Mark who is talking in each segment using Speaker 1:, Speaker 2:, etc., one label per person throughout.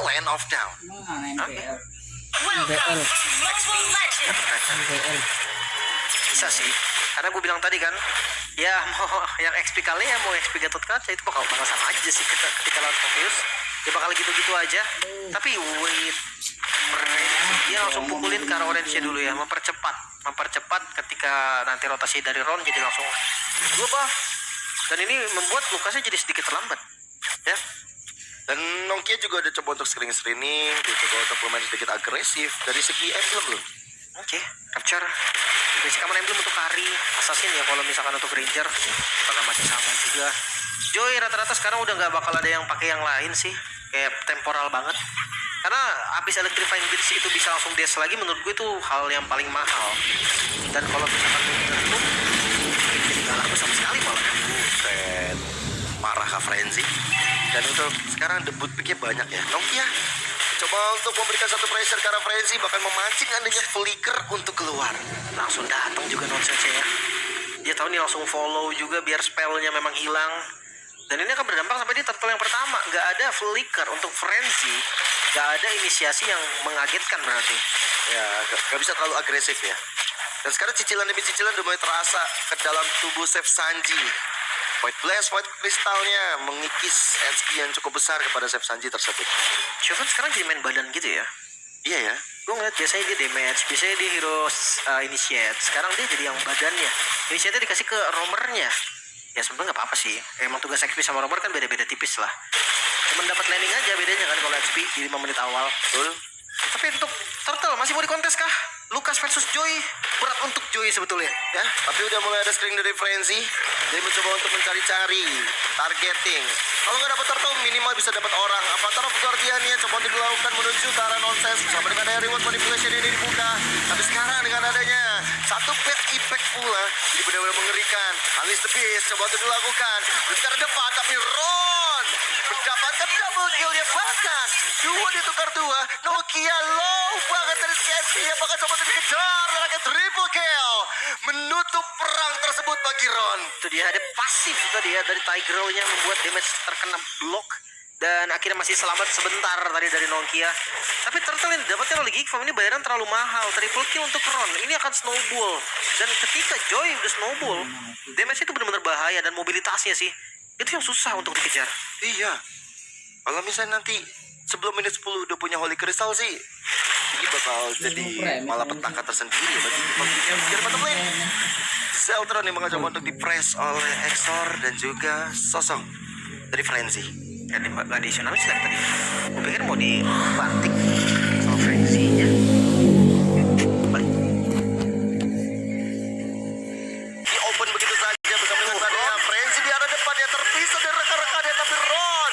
Speaker 1: Land of Down.
Speaker 2: NBL. NBL.
Speaker 3: Bisa sih, karena gue bilang tadi kan, ya mau yang XP kali ya mau XP Gatot Kaca itu bakal sama aja sih ketika lawan Focus. Ya bakal gitu-gitu aja. Tapi wait, dia langsung pukulin ke arah orange dulu ya, mempercepat ketika nanti rotasi dari Ron jadi langsung dua buff. Dan ini membuat Lukasnya jadi sedikit terlambat, ya.
Speaker 1: Dan Nokia juga udah coba untuk screening, dia coba untuk bermain sedikit agresif dari segi emblem loh.
Speaker 3: Oke, capture. Basic common emblem untuk Kari, Assassin ya kalau misalkan untuk Ranger bakal masih sama juga. Joy rata-rata sekarang udah nggak bakal ada yang pakai yang lain sih, kayak temporal banget. Karena habis Electrifying Blitz itu bisa langsung dash lagi, menurut gue itu hal yang paling mahal. Dan kalau misalkan bener itu jadi nggak laku sama sekali malah.
Speaker 1: Buset, marah Kak Frenzy. Dan untuk sekarang debut picknya banyak ya. Nokia coba untuk memberikan satu pressure karena Frenzy bahkan memancing adanya flicker untuk keluar.
Speaker 3: Langsung datang juga nonsense ya. Dia tahu nih langsung follow juga biar spellnya memang hilang. Dan ini akan berdampak sampai di turtle yang pertama. Gak ada flicker untuk Frenzy. Gak ada inisiasi yang mengagetkan berarti.
Speaker 1: Ya, gak bisa terlalu agresif ya. Dan sekarang cicilan demi cicilan udah mulai terasa ke dalam tubuh Chef Sanji. White Blast, White Kristalnya mengikis HP yang cukup besar kepada Chef Sanji tersebut.
Speaker 3: Shogun sekarang jadi main badan gitu ya.
Speaker 1: Iya ya.
Speaker 3: Gue ngeliat biasanya dia damage, biasanya dia hero initiate. Sekarang dia jadi yang badannya. Initiate dikasih ke roamernya. Ya sebenarnya nggak apa-apa sih. Emang tugas XP sama roamer kan beda-beda tipis lah. Cuman dapat landing aja bedanya kan kalau XP di 5 menit awal.
Speaker 1: Betul.
Speaker 3: Tapi untuk Turtle masih mau dikontes kah? Lucas versus Joy, berat untuk Joy sebetulnya.
Speaker 1: Ya, tapi udah mulai ada screen dari Frenzy. Jadi mencoba untuk mencari-cari targeting. Kalau nggak dapat turtle, minimal bisa dapat orang. Avatar of Guardian-nya coba dilakukan menuju ke arah nonsense. Bersama dengan ada reward manipulation ini dibuka. Tapi sekarang dengan adanya satu bad impact pula, jadi benar-benar mengerikan. Unleash the Beast coba untuk dilakukan. Secara depan, tapi Ron mendapatkan double kill-nya bahkan. Dua ditukar dua. Nokia low banget dari CSP yang bakal coba untuk dikejar. Dan akhirnya triple kill. Menutup perang tersebut bagi Ron.
Speaker 3: Itu dia ada pasif tadi ya dari Tiger-nya membuat damage terkena block. Dan akhirnya masih selamat sebentar tadi dari Nokia. Tapi Turtle yang dapatnya oleh Geek Farm ini bayaran terlalu mahal. Triple kill untuk Ron. Ini akan snowball. Dan ketika Joy udah snowball, damage itu benar-benar bahaya. Dan mobilitasnya sih, itu yang susah untuk dikejar.
Speaker 1: Iya. Kalau misalnya nanti sebelum menit 10 udah punya Holy Crystal sih, ini bakal jadi malah petaka tersendiri bagi pemikir bottom lane. Zeltron yang mencoba untuk dipress oleh Exor dan juga Sosong dari Frenzy.
Speaker 3: Gak additional sih tadi. Gue pikir mau dibanting sama Frenzy-nya. Balik.
Speaker 1: Di open begitu saja bersama dengan Ron. Frenzy di arah depan ya terpisah dari rekan-rekannya, tapi Ron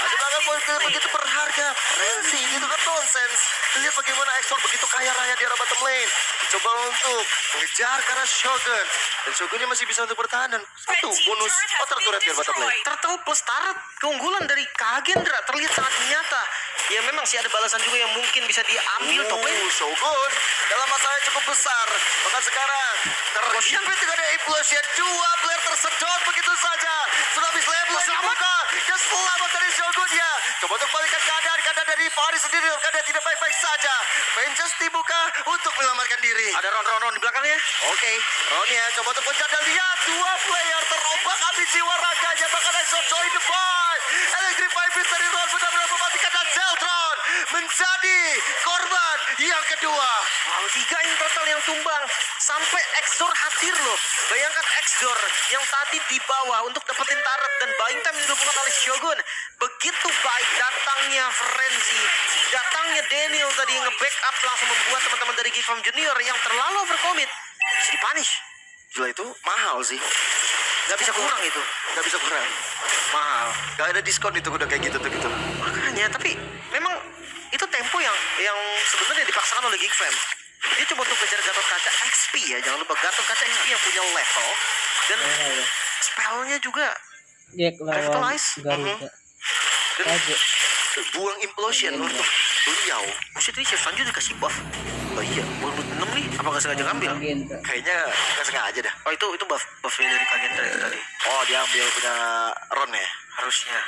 Speaker 1: ada banget poin begitu berharga. Frenzy itu kan nonsense. Lihat bagaimana Exor begitu kaya raya di arah bottom lane. Coba untuk mengejar karena Shogun. Dan Shogunnya masih bisa untuk bertahan dan satu bonus outer turret di bottom lane.
Speaker 3: Turtle plus turret, keunggulan dari Kagendra terlihat sangat nyata. Ya memang sih ada balasan juga yang mungkin bisa diambil top lane.
Speaker 1: Shogun dalam masalah yang cukup besar. Bahkan sekarang terhimpit dengan implosion. Dua player tersedot begitu saja. Tsunami Slayer belum dibuka. Dan selamat dari Shogunnya. Coba untuk balikan keadaan dari Faris sendiri. Keadaan tidak baik-baik saja. Vengeance dibuka untuk menyelamatkan diri.
Speaker 3: Ada Ron di belakangnya.
Speaker 1: Oke, Ronnya coba untuk pencet dan lihat dua player terombak ambis jiwa raganya. Bahkan Exo join the fight. Electrify Beast dari Ron benar-benar mematikan dan Zeltron menjadi korban yang kedua.
Speaker 3: Wow, 3 in total yang tumbang. Sampai Exor hadir loh. Bayangkan Exor yang tadi di bawah untuk dapetin turret dan buying time yang dilakukan oleh Shogun. Begitu baik datangnya Frenzy, datangnya Daniel tadi yang nge-backup langsung membuat teman-teman dari Geek Farm Junior yang terlalu overcommit bisa dipunish.
Speaker 1: Gila itu mahal sih.
Speaker 3: Gak bisa kurang itu.
Speaker 1: Gak bisa kurang.
Speaker 3: Mahal.
Speaker 1: Gak ada diskon itu udah kayak gitu tuh gitu.
Speaker 3: Makanya, tapi memang itu tempo yang sebenarnya dipaksakan oleh Geek Fam. Dia coba untuk kejar Gatot Kaca XP ya, jangan lupa Gatot Kaca XP yang punya level dan spellnya juga
Speaker 2: Jack lawan
Speaker 3: revitalize.
Speaker 2: Garuda.
Speaker 3: Dan
Speaker 2: Aja.
Speaker 1: Buang implosion untuk beliau.
Speaker 3: buset ini Chef Sanju dikasih buff. Oh iya, menurut 6 nih, apa nggak sengaja ngambil?
Speaker 2: Agenda.
Speaker 1: Kayaknya gak sengaja dah.
Speaker 3: Oh itu buffnya dari Kagendra itu tadi.
Speaker 1: Oh dia ambil punya Ron ya.
Speaker 3: Harusnya.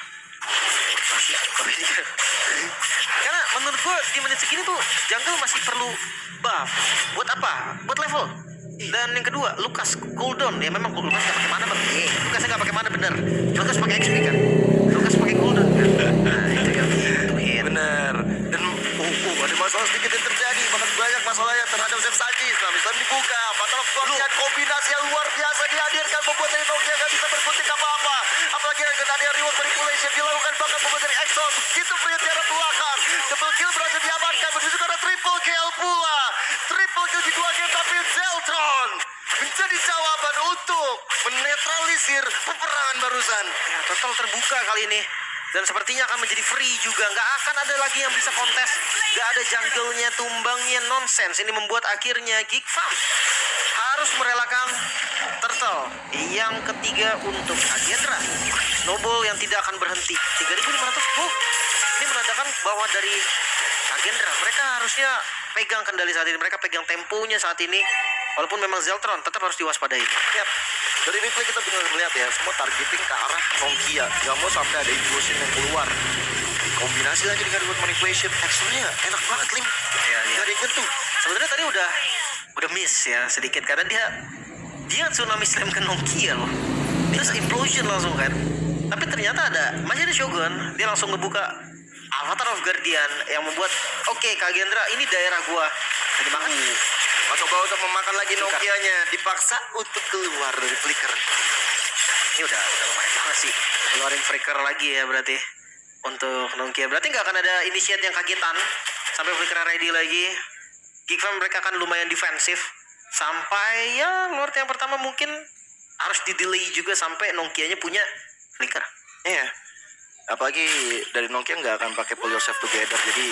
Speaker 3: sih. Karena menurut gue di menit segini tuh jungle masih perlu buff. Buat apa? Buat level. Dan yang kedua, Lucas cooldown. Ya memang Lucas gak pakai mana bang. Lucas gak pakai mana bener. Lucas pakai XP kan. Lucas pakai cooldown kan. Nah itu yang dibutuhin.
Speaker 1: Bener. Dan ada masalah sedikit yang terjadi. Bahkan banyak masalahnya terhadap Chef Sajis. Nah, Islam dibuka. Battle of God lihat kombinasi yang luar biasa dihadirkan. Membuat dari Nokia gak bisa berkutik apa-apa. Apalagi yang tadi reward manipulation dilakukan bahkan membuat dari Exos. Begitu pria di arah belakang. Double kill berhasil diamankan. Menuju ke arah triple kill pula. Triple kill di 2 game tapi Zeltron menjadi jawaban untuk menetralisir peperangan barusan.
Speaker 3: Ya, total terbuka kali ini. Dan sepertinya akan menjadi free juga. Nggak akan ada lagi yang bisa kontes. Nggak ada jungle-nya, tumbangnya, nonsense. Ini membuat akhirnya Geek Farm harus merelakan Turtle. Yang ketiga untuk Agendra. Snowball yang tidak akan berhenti. 3.500 gold. Ini menandakan bahwa dari Agendra, mereka harusnya pegang kendali saat ini. Mereka pegang temponya saat ini. Walaupun memang Zeltron tetap harus diwaspadai.
Speaker 1: Yap. Dari replay kita bisa melihat ya, semua targeting ke arah Nokia. Gak mau sampai ada implosion yang keluar. Kombinasi lagi dengan reward manipulation. Teksturnya enak banget, Lim.
Speaker 3: Iya.
Speaker 1: Gak ada yang nyentuh.
Speaker 3: Sebenarnya tadi udah miss ya sedikit karena dia tsunami slam ke Nokia loh. Terus implosion langsung kan. Tapi ternyata masih ada Shogun. Dia langsung ngebuka Avatar of Guardian yang membuat oke, Kagendra ini daerah gua. Jadi makan.
Speaker 1: Coba untuk memakan lagi Nokia-nya. Dipaksa untuk keluar dari flicker.
Speaker 3: Ini udah lumayan banget sih. Keluarin flicker lagi ya berarti untuk Nokia. Berarti nggak akan ada initiate yang kagetan sampai flicker ready lagi. Geekfam mereka akan lumayan defensif sampai ya Lord yang pertama mungkin harus di delay juga sampai Nokia-nya punya flicker.
Speaker 1: Iya. Apalagi dari Nokia nggak akan pakai pull yourself together. Jadi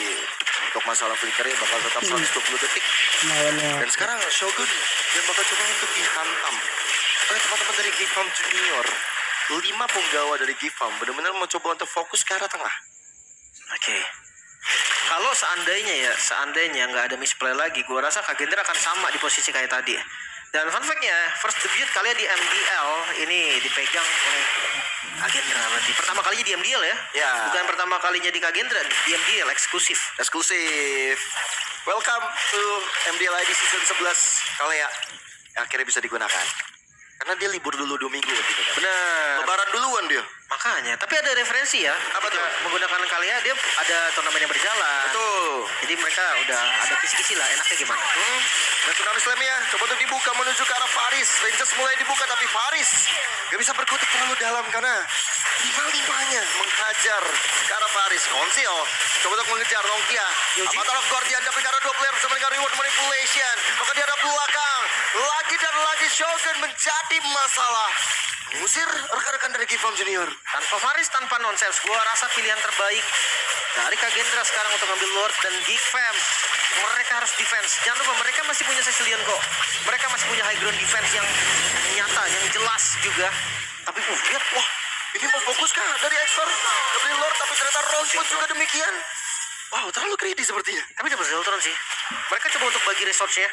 Speaker 1: untuk masalah flickernya bakal tetap 120 detik. Dan sekarang Shogun yang bakal coba untuk dihantam oleh teman-teman dari Geekfam Junior. 5 penggawa dari Geekfam benar-benar mau coba untuk fokus ke arah tengah.
Speaker 3: Oke. Kalau seandainya nggak ada misplay lagi, gua rasa Kagendra akan sama di posisi kayak tadi. Dan fun fact-nya, first debut kalian di MDL ini dipegang oleh Kagendra berarti. Pertama kalinya di MDL ya?
Speaker 1: Ya.
Speaker 3: Bukan pertama kalinya di Kagendra, di MDL eksklusif.
Speaker 1: Welcome to MDL ID season 11 Kalea. Akhirnya bisa digunakan. Karena dia libur dulu 2 minggu gitu kan.
Speaker 3: Benar.
Speaker 1: Lebaran duluan dia.
Speaker 3: Makanya, tapi ada referensi ya.
Speaker 1: Apa tuh?
Speaker 3: Menggunakan Kalea dia ada turnamen yang berjalan.
Speaker 1: Betul.
Speaker 3: Jadi mereka udah ada kisi-kisi lah enaknya gimana.
Speaker 1: Dan tsunami slam-nya coba untuk dibuka menuju ke arah Faris. Rangers mulai dibuka tapi Faris gak bisa berkutik terlalu dalam karena 5-5-nya menghajar ke arah Faris. Konsil coba untuk mengejar Nokia. Avatar of Guardian dapat cara 2 player bersama dengan reward manipulation. Maka di arah belakang lagi dan lagi Shogun menjadi masalah. Mengusir rekan-rekan dari Geekfam Junior.
Speaker 3: Tanpa Faris, tanpa nonsense, gua rasa pilihan terbaik dari Kagendra sekarang untuk ambil Lord dan Geekfam. Mereka harus defense. Jangan lupa mereka masih punya Cecilian kok. Mereka masih punya high ground defense yang nyata, yang jelas juga. Tapi lihat, wah,
Speaker 1: Ini mau fokus kah dari Exor? Dari Lord tapi ternyata Ron pun juga demikian. Wow, terlalu greedy sepertinya.
Speaker 3: Tapi dapat Zeltron sih. Mereka coba untuk bagi resource-nya.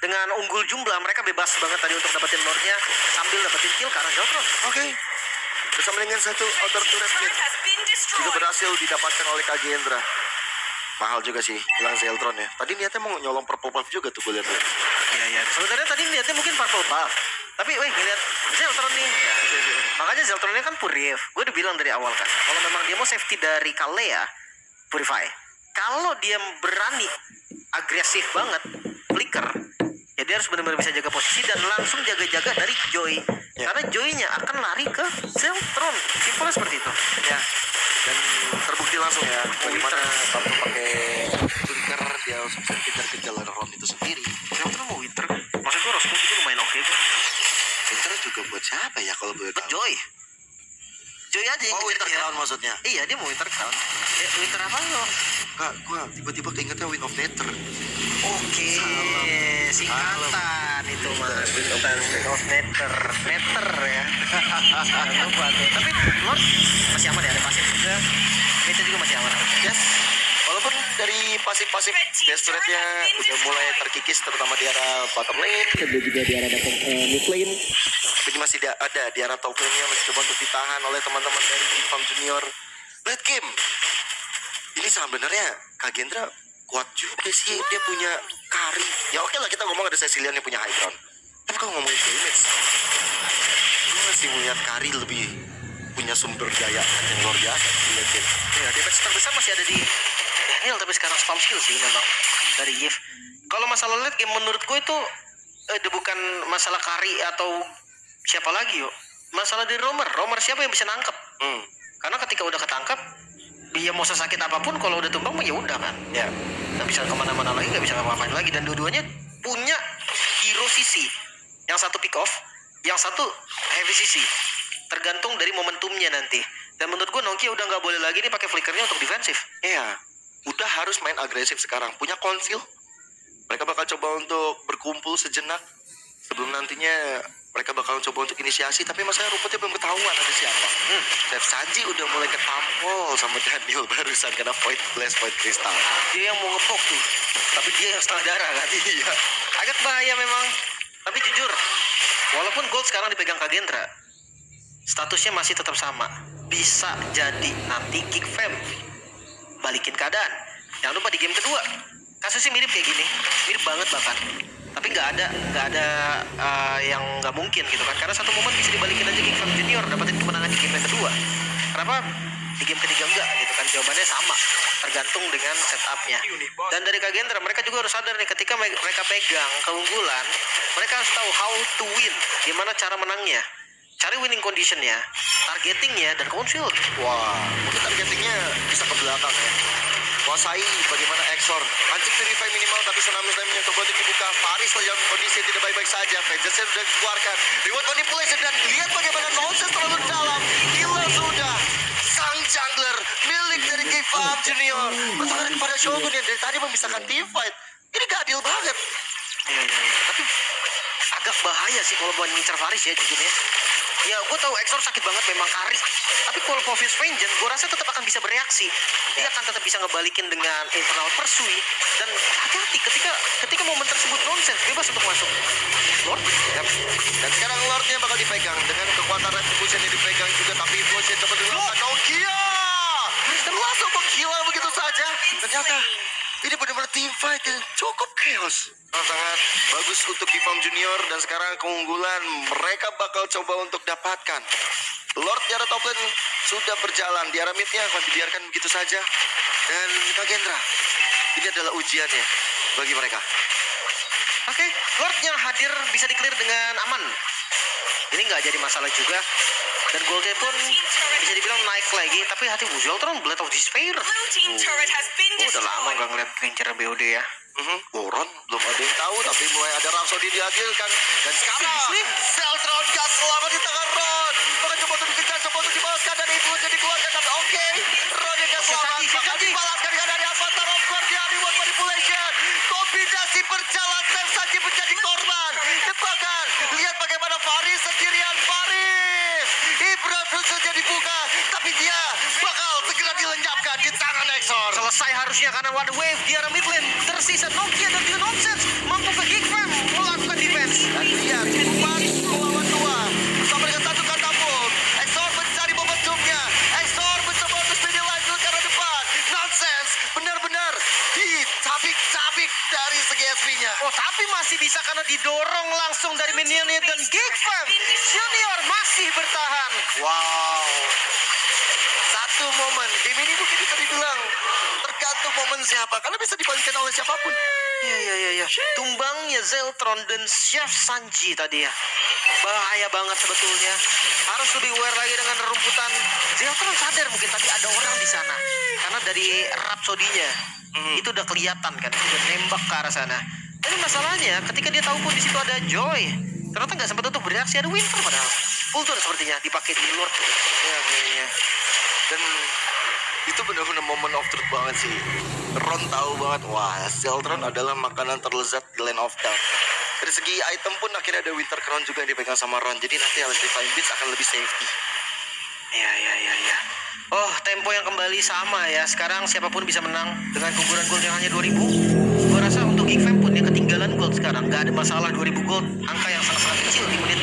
Speaker 3: Dengan unggul jumlah, mereka bebas banget tadi untuk dapetin Lord-nya sambil dapetin kill ke arah Zeltron.
Speaker 1: Oke. Bersama dengan satu outer turret mid juga berhasil didapatkan oleh Kagendra. Mahal juga sih hilang Zeltron ya. Tadi niatnya mau nyolong purple buff juga tuh gue lihat.
Speaker 3: Iya, iya. Sebenarnya tadi niatnya mungkin purple buff. Tapi weh, ngeliat Zeltron nih. Makanya Zeltronnya kan Purif. Gue udah bilang dari awal kan. Kalau memang dia mau safety dari Kalea, Purify. Kalau dia berani agresif banget, flicker, ya dia harus benar-benar bisa jaga posisi dan langsung jaga-jaga dari Joy.
Speaker 1: Ya.
Speaker 3: Karena Joy-nya akan lari ke Zeltron. Simpelnya seperti itu.
Speaker 1: Ya. Dan terbukti langsung ya bagaimana tanpa pakai flicker dia langsung bisa kejar-kejar Ron itu sendiri.
Speaker 3: Zeltron mau winter. Maksud gue Roscoe itu lumayan oke kok.
Speaker 1: Winter juga buat siapa ya kalau boleh
Speaker 3: Buat
Speaker 1: tahu?
Speaker 3: Joy. Joy aja yang
Speaker 1: Oh,
Speaker 3: ngejar
Speaker 1: Winter
Speaker 3: dia.
Speaker 1: Crown maksudnya.
Speaker 3: Iya, dia mau winter crown. Winter apa lo?
Speaker 1: Enggak, gua tiba-tiba keingetnya Wind of Nether.
Speaker 3: Oke, singkatan itu mas, singkatan of Nether ya. Jangan lupa tuh. Tapi Lord masih aman ya, ada pasif juga. Itu juga masih aman.
Speaker 1: Yes. Walaupun dari pasif-pasif best turretnya udah mulai terkikis terutama di arah bottom lane dan juga di arah mid lane. Tapi masih ada di arah top lane-nya masih coba untuk ditahan oleh teman-teman dari Geekfam Junior. late game. Ini sebenarnya Kak Gendra kuat juga sih, dia punya Kari. Ya oke lah, kita ngomong ada Cecilian yang punya high ground. Tapi kalau ngomongin damage, gue masih melihat Kari lebih punya sumber daya yang luar biasa di late game.
Speaker 3: Ya, damage terbesar masih ada di Daniel, tapi sekarang spam skill sih memang dari Yves. Kalau masalah late game menurut gue itu bukan masalah Kari atau siapa lagi yuk. Masalah di Romer siapa yang bisa nangkep? Karena ketika udah ketangkep, dia mau sesakit apapun kalau udah tumbang ya udah kan.
Speaker 1: Ya,
Speaker 3: Nggak bisa kemana-mana lagi, nggak bisa ngapa-ngapain lagi. Dan dua-duanya punya hero sisi. Yang satu pick off, yang satu heavy sisi. Tergantung dari momentumnya nanti. Dan menurut gue Nokia udah nggak boleh lagi nih pakai flickernya untuk defensif.
Speaker 1: iya. Udah harus main agresif sekarang. Punya konsil. Mereka bakal coba untuk berkumpul sejenak. Sebelum nantinya mereka bakal coba untuk inisiasi. Tapi masalah rumputnya belum ketahuan ada siapa. Chef Sanji udah mulai ketampol sama Daniel barusan karena Void Crystal.
Speaker 3: Dia yang mau ngepok tuh, tapi dia yang setengah darah kan.
Speaker 1: Iya.
Speaker 3: Agak bahaya memang. Tapi jujur, walaupun gold sekarang dipegang Kagendra, statusnya masih tetap sama. Bisa jadi nanti Geek Fam balikin keadaan. Jangan lupa di game kedua kasusnya mirip kayak gini, mirip banget bahkan. Tapi nggak ada yang nggak mungkin gitu kan, karena satu momen bisa dibalikin aja Geek Fam Junior dapetin kemenangan di game yang kedua. Kenapa di game ketiga enggak gitu kan? Jawabannya sama, tergantung dengan setupnya. Dan dari Kagendra mereka juga harus sadar nih, ketika mereka pegang keunggulan, mereka harus tahu how to win, gimana cara menangnya, cari winning conditionnya, targetingnya, dan konsil.
Speaker 1: Wah, mungkin targetingnya bisa ke belakang ya. Kuasai bagaimana Exor. Mancing purify minimal, tapi tsunami yang coba untuk dibuka. Paris dalam kondisi yang tidak baik-baik saja. Vengeance sudah dikeluarkan. Reward manipulation, dan lihat bagaimana Nonsense terlalu dalam. Gila sudah. Sang jungler milik dari K-Fam Junior. Bertukar kepada Shogun yang dari tadi memisahkan team fight. Ini gak adil banget.
Speaker 3: Tapi agak bahaya sih kalau buat ngincer Faris ya jujurnya. Ya gue tahu Exor sakit banget memang Karis, tapi kalau Focus Vengeance gue rasa tetap akan bisa bereaksi. Dia akan tetap bisa ngebalikin dengan internal Pursuit. Dan hati-hati ketika momen tersebut Nonsense bebas untuk masuk Lord.
Speaker 1: Yap. Dan sekarang Lordnya bakal dipegang dengan kekuatan retribution yang dipegang juga, tapi influence coba dilakukan Nokia dan langsung menggila begitu saja. Ternyata ini benar-benar team fight yang cukup chaos. Sangat bagus untuk K-Fam Junior, dan sekarang keunggulan mereka bakal coba untuk dapatkan. Lord di arah top lane sudah berjalan, di arah midnya akan dibiarkan begitu saja. Dan Kagendra, ini adalah ujiannya bagi mereka.
Speaker 3: Oke, Lordnya hadir bisa di-clear dengan aman. Ini nggak jadi masalah juga. Dan goldnya pun bisa dibilang naik lagi. Tapi hati Zeltron Blade of Despair. Udah lama nggak ngeliat Ranger BOD ya.
Speaker 1: Boron belum ada yang tahu, tapi mulai ada Rhapsody dihadirkan. Dan sekarang Zeltron gak selamat di tangan Ron. Maka coba untuk dikejar, coba untuk dibalaskan, dan itu jadi dikeluarkan. Tapi oke, Ron yang gak selamat. Maka dibalaskan dengan dari Avatar of Guardian Reward Manipulation. Kombinasi berjalan, Chef Sanji menjadi korban. Dan bahkan lihat bagaimana Faris sendirian. Faris Ibra sudah dibuka, tapi dia bakal segera dilenyapkan di tangan Exor.
Speaker 3: Selesai harusnya karena ada wave di arah mid lane. Tersisa Nokia dan juga Nonsense mampu ke Geek Fam melakukan defense.
Speaker 1: Dan lihat, 4 melawan 2 bersama dengan satu katapult. Exor mencari momentumnya. Exor mencoba untuk speedy line ke arah depan. Nonsense benar-benar dicabik-cabik dari segi SP-nya.
Speaker 3: Oh, tapi masih bisa karena didorong langsung dari minionnya, dan Geek Fam Junior masih bertahan.
Speaker 1: Wow. Satu momen game ini mungkin bisa dibilang tergantung momen siapa, karena bisa dibalikan oleh siapapun.
Speaker 3: Iya. Tumbangnya Zeltron dan Chef Sanji tadi ya. Bahaya banget sebetulnya. Harus lebih aware lagi dengan rumputan. Zeltron sadar mungkin tadi ada orang di sana. Karena dari Rhapsody-nya itu udah kelihatan kan, udah nembak ke arah sana. Tapi masalahnya ketika dia tahu pun di situ ada Joy, ternyata nggak sempat untuk bereaksi. Ada Winter padahal. Full sepertinya dipakai di Lord.
Speaker 1: Ya kayaknya. Dan itu benar-benar momen of truth banget sih. Ron tahu banget, wah Zeltron adalah makanan terlezat di Land of Dawn. Dari segi item pun akhirnya ada Winter Crown juga yang dipegang sama Ron. Jadi nanti Electrifying Beats akan lebih safety.
Speaker 3: Iya. Oh, tempo yang kembali sama ya. Sekarang siapapun bisa menang dengan keunggulan gold yang hanya 2000. Gua rasa untuk Geek Fam pun yang ketinggalan gold sekarang. Gak ada masalah 2000 gold. Angka yang sangat-sangat kecil di menit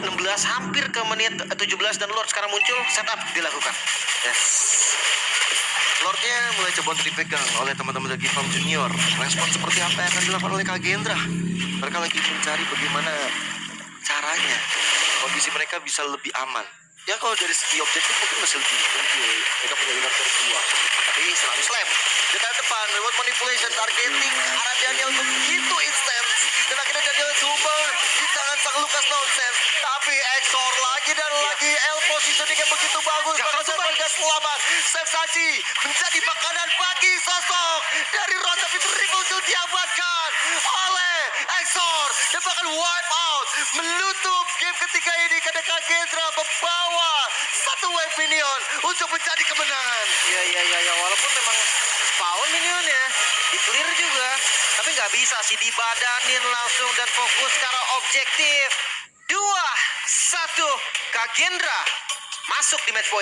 Speaker 3: 16 hampir ke menit 17 dan Lord sekarang muncul, setup dilakukan.
Speaker 1: Yes. Lordnya mulai coba dipegang oleh teman-teman dari Farm Junior. Respon seperti apa yang akan dilakukan oleh Kagendra? Mereka lagi mencari bagaimana caranya kondisi mereka bisa lebih aman. Ya kalau dari segi objektif mungkin masih lebih mereka punya winner kedua. Tapi selalu slam. Di tangan depan, reward manipulation, targeting, arah Daniel begitu instan. Dan akhirnya Daniel tumbang di tangan sang Lukas Nonsense. Tapi Exor lagi dan lagi L positioning yang begitu bagus.
Speaker 3: Jangan
Speaker 1: Mereka selamat. Sensasi menjadi makanan bagi sosok dari Ronda Fitur Triple Kill diamankan oleh Exor. Dan bahkan wipe out menutup game ketiga ini karena Kagendra membawa satu wave minion untuk menjadi kemenangan.
Speaker 3: Ya, walaupun memang spawn minionnya di clear juga, tapi nggak bisa sih dibadanin langsung dan fokus secara objektif. 2-1 Kagendra masuk di match point.